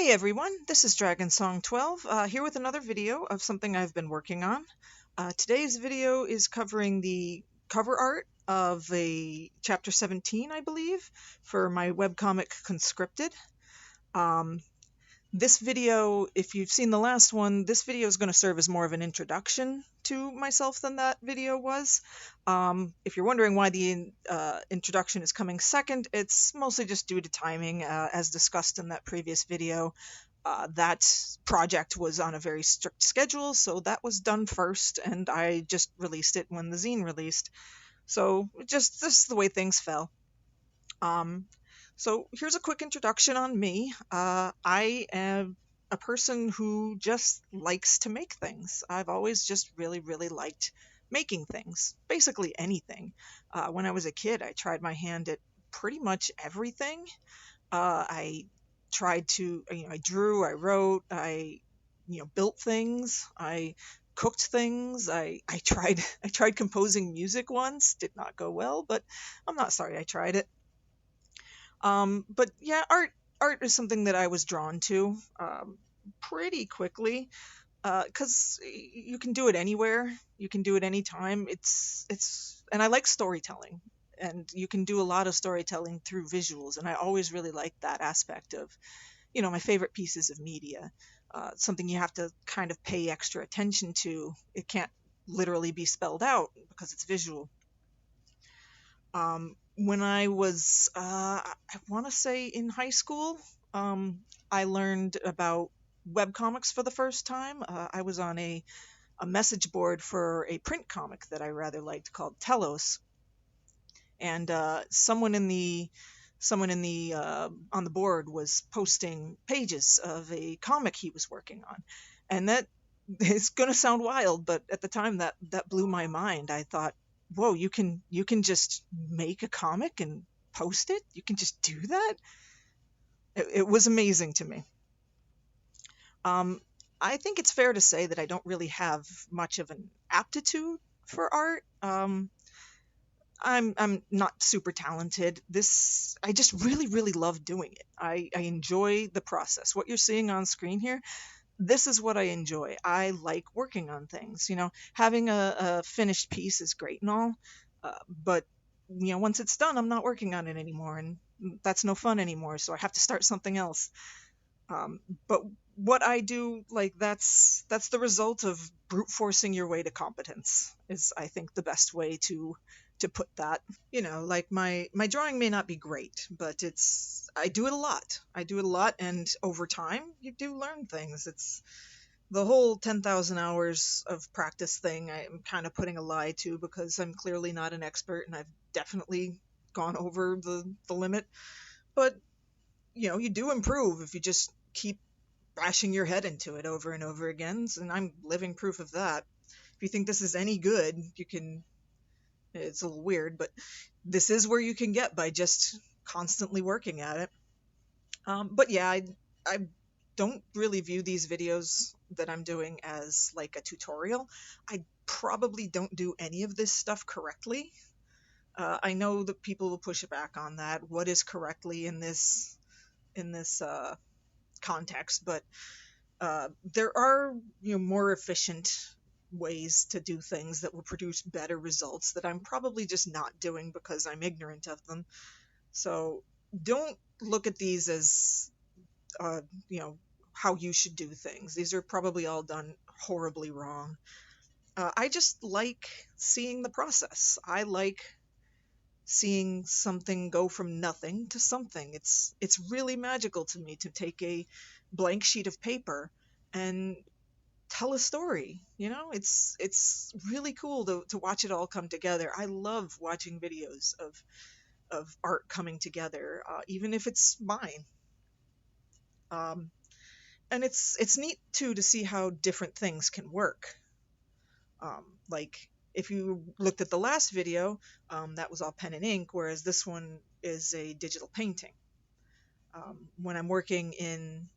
Hey everyone, this is Dragon Song 12, here with another video of something I've been working on. Today's video is covering the cover art of a chapter 17, I believe, for my webcomic Conscripted. This video, if you've seen the last one, this video is going to serve as more of an introduction to myself than that video was. If you're wondering why the introduction is coming second, it's mostly just due to timing. As discussed in that previous video, that project was on a very strict schedule, so that was done first, and I just released it when the zine released. So just this is the way things fell. So here's a quick introduction on me. I am a person who just likes to make things. I've always just really liked making things, basically anything. When I was a kid, I tried my hand at pretty much everything. I tried to, I drew, I wrote, I, built things, I cooked things. I tried composing music once. Did not go well, but I'm not sorry I tried it. But yeah, art is something that I was drawn to pretty quickly, because you can do it anywhere, you can do it anytime. And I like storytelling, and you can do a lot of storytelling through visuals, and I always really liked that aspect of, my favorite pieces of media. Something you have to kind of pay extra attention to. It can't literally be spelled out because it's visual. When I was, I want to say in high school, I learned about webcomics for the first time. I was on a message board for a print comic that I rather liked called Telos, and someone in the on the board was posting pages of a comic he was working on, and that it's going to sound wild, but at the time that blew my mind. I thought, whoa, you can just make a comic and post it? You can just do that? It was amazing to me. I think it's fair to say that I don't really have much of an aptitude for art. I'm not super talented. I just really love doing it. I enjoy the process. What you're seeing on screen here, this is what I enjoy. I like working on things. Having a finished piece is great and all, but once it's done, I'm not working on it anymore, and that's no fun anymore. So I have to start something else. But what I do, like, that's the result of brute forcing your way to competence. Is, I think, the best way to put that. Like, my drawing may not be great, but I do it a lot. And over time you do learn things. It's the whole 10,000 hours of practice thing. I'm kind of putting a lie to, because I'm clearly not an expert, and I've definitely gone over the limit. But you do improve if you just keep bashing your head into it over and over again, and I'm living proof of that. If you think this is any good, it's a little weird, but this is where you can get by just constantly working at it. But yeah, I don't really view these videos that I'm doing as like a tutorial. I probably don't do any of this stuff correctly. I know that people will push back on that. What is correctly in this context? But there are more efficient ways to do things that will produce better results that I'm probably just not doing because I'm ignorant of them. So don't look at these as how you should do things. These are probably all done horribly wrong. I just like seeing the process. I like seeing something go from nothing to something. It's really magical to me to take a blank sheet of paper and tell a story. It's really cool to watch it all come together. I love watching videos of art coming together, even if it's mine. And it's neat too to see how different things can work. Like, if you looked at the last video, that was all pen and ink, whereas this one is a digital painting. When I'm working in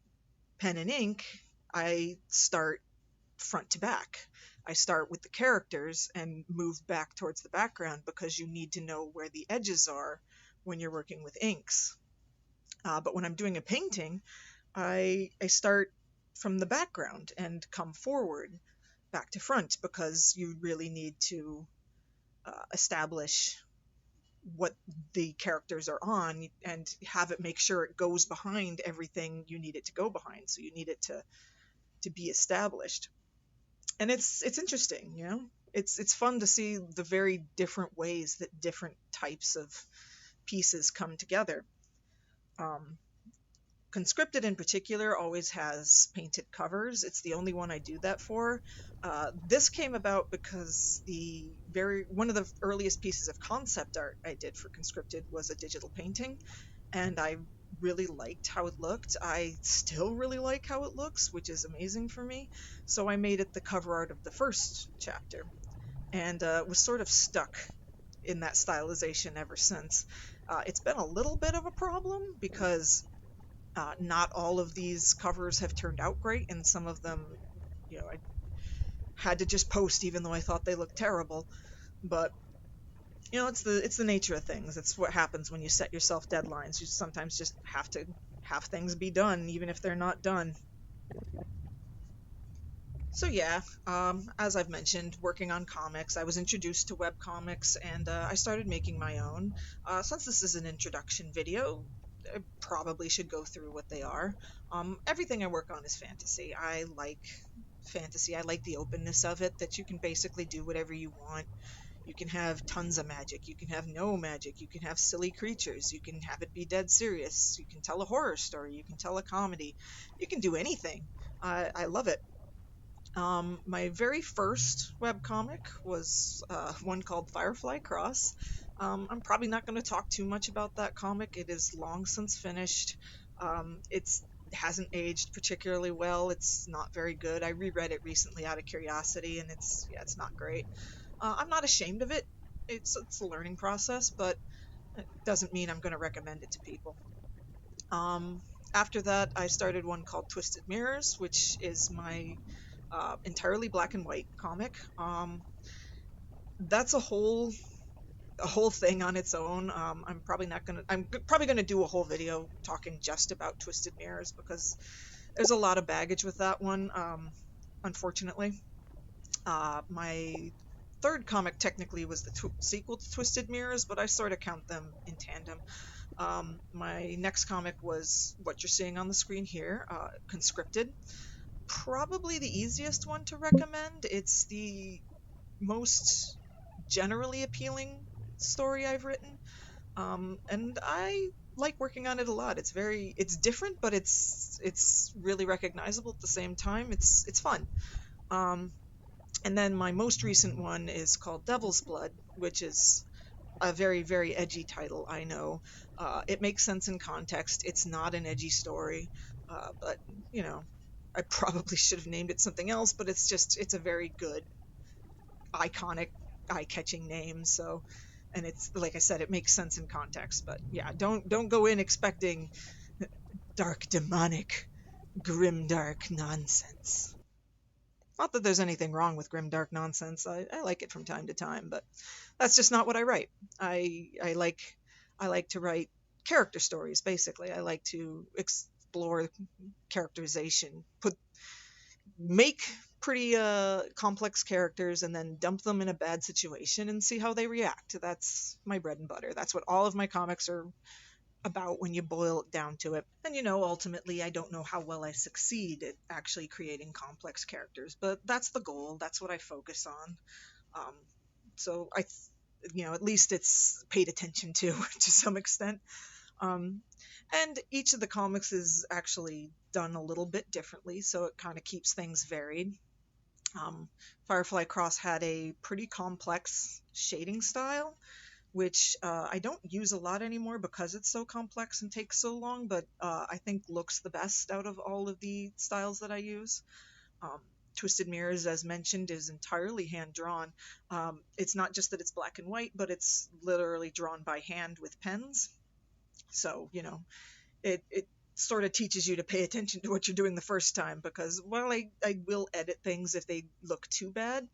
pen and ink, I start front to back. I start with the characters and move back towards the background, because you need to know where the edges are when you're working with inks. But when I'm doing a painting, I start from the background and come forward back to front because you really need to establish what the characters are on and have it make sure it goes behind everything you need it to go behind. So you need it to be established. And it's interesting, you know. It's fun to see the very different ways that different types of pieces come together. Um, Conscripted in particular always has painted covers. It's the only one I do that for. This came about because the very one of the earliest pieces of concept art I did for Conscripted was a digital painting, and I really liked how it looked. I still really like how it looks, which is amazing for me. So I made it the cover art of the first chapter, and was sort of stuck in that stylization ever since. It's been a little bit of a problem because not all of these covers have turned out great, and some of them, I had to just post even though I thought they looked terrible. But it's the nature of things. It's what happens when you set yourself deadlines. You sometimes just have to have things be done, even if they're not done. So yeah, as I've mentioned, working on comics, I was introduced to webcomics, and I started making my own. Since this is an introduction video, I probably should go through what they are. Everything I work on is fantasy. I like fantasy. I like the openness of it, that you can basically do whatever you want. You can have tons of magic. You can have no magic. You can have silly creatures. You can have it be dead serious. You can tell a horror story. You can tell a comedy. You can do anything. I love it. My very first webcomic was one called Firefly Cross. I'm probably not going to talk too much about that comic. It is long since finished. It hasn't aged particularly well. It's not very good. I reread it recently out of curiosity, and it's not great. I'm not ashamed of it. It's a learning process, but it doesn't mean I'm going to recommend it to people. Um, After that, I started one called Twisted Mirrors, which is my entirely black and white comic. That's a whole thing on its own. I'm probably gonna do a whole video talking just about Twisted Mirrors because there's a lot of baggage with that one. Unfortunately, my third comic technically was the sequel to Twisted Mirrors, but I sort of count them in tandem. My next comic was what you're seeing on the screen here, Conscripted. Probably the easiest one to recommend. It's the most generally appealing story I've written, and I like working on it a lot. It's different, but it's really recognizable at the same time. It's fun. Um, and then my most recent one is called Devil's Blood, which is a very, very edgy title, I know. It makes sense in context. It's not an edgy story, but you know, I probably should have named it something else, but it's a very good, iconic, eye-catching name. So, and it's like I said, it makes sense in context. But yeah, don't go in expecting dark, demonic, grim, dark nonsense. Not that there's anything wrong with grim, dark nonsense. I like it from time to time, but that's just not what I write. I like to write character stories. Basically, I like to explore characterization, make pretty complex characters, and then dump them in a bad situation and see how they react. That's my bread and butter. That's what all of my comics are about when you boil it down to it. And ultimately, I don't know how well I succeed at actually creating complex characters, but that's the goal. That's what I focus on. Um, so at least it's paid attention to to some extent. Um, and each of the comics is actually done a little bit differently, so it kind of keeps things varied. Firefly Cross had a pretty complex shading style, which I don't use a lot anymore because it's so complex and takes so long, but I think looks the best out of all of the styles that I use. Um, Twisted Mirrors, as mentioned, is entirely hand drawn. It's not just that it's black and white, but it's literally drawn by hand with pens. So, it sort of teaches you to pay attention to what you're doing the first time, because while I will edit things if they look too bad,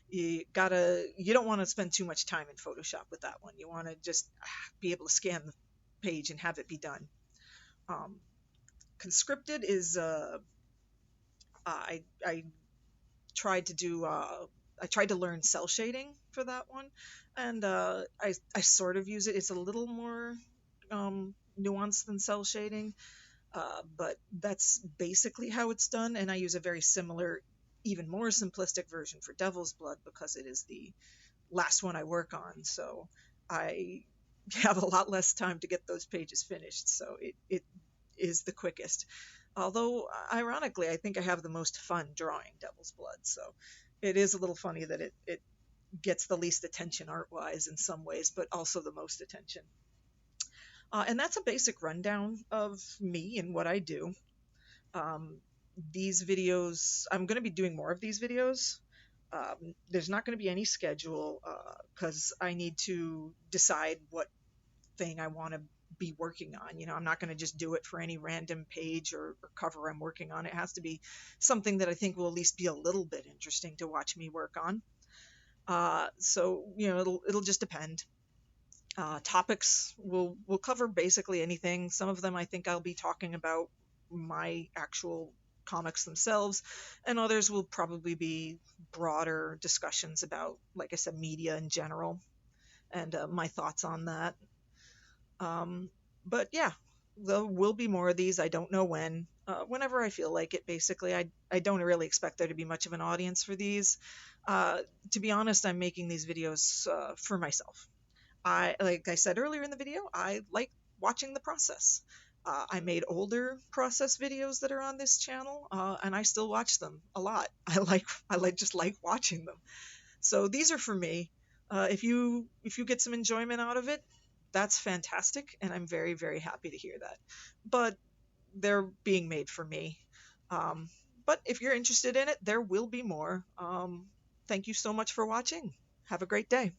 you don't want to spend too much time in Photoshop with that one. You want to just be able to scan the page and have it be done. um, Conscripted is I tried to do I tried to learn cell shading for that one, and I sort of use it. It's a little more nuanced than cell shading, but that's basically how it's done. And I use a very similar, even more simplistic version for Devil's Blood because it is the last one I work on. So I have a lot less time to get those pages finished. So it is the quickest. Although, ironically, I think I have the most fun drawing Devil's Blood. So it is a little funny that it gets the least attention art wise in some ways, but also the most attention. And that's a basic rundown of me and what I do. Um, these videos, I'm going to be doing more of these videos. There's not going to be any schedule because I need to decide what thing I want to be working on. You know, I'm not going to just do it for any random page or cover I'm working on. It has to be something that I think will at least be a little bit interesting to watch me work on. So you know, it'll just depend. Topics will cover basically anything. Some of them I think I'll be talking about my actual comics themselves, and others will probably be broader discussions about, like I said, media in general and my thoughts on that. Um, but yeah, there will be more of these. I don't know when. Whenever I feel like it, basically. I don't really expect there to be much of an audience for these. To be honest, I'm making these videos for myself. Like I said earlier in the video, I like watching the process. I made older process videos that are on this channel, and I still watch them a lot. Just like watching them. So these are for me. If you get some enjoyment out of it, that's fantastic, and I'm very very happy to hear that. But they're being made for me. Um, but if you're interested in it, there will be more. Thank you so much for watching. Have a great day.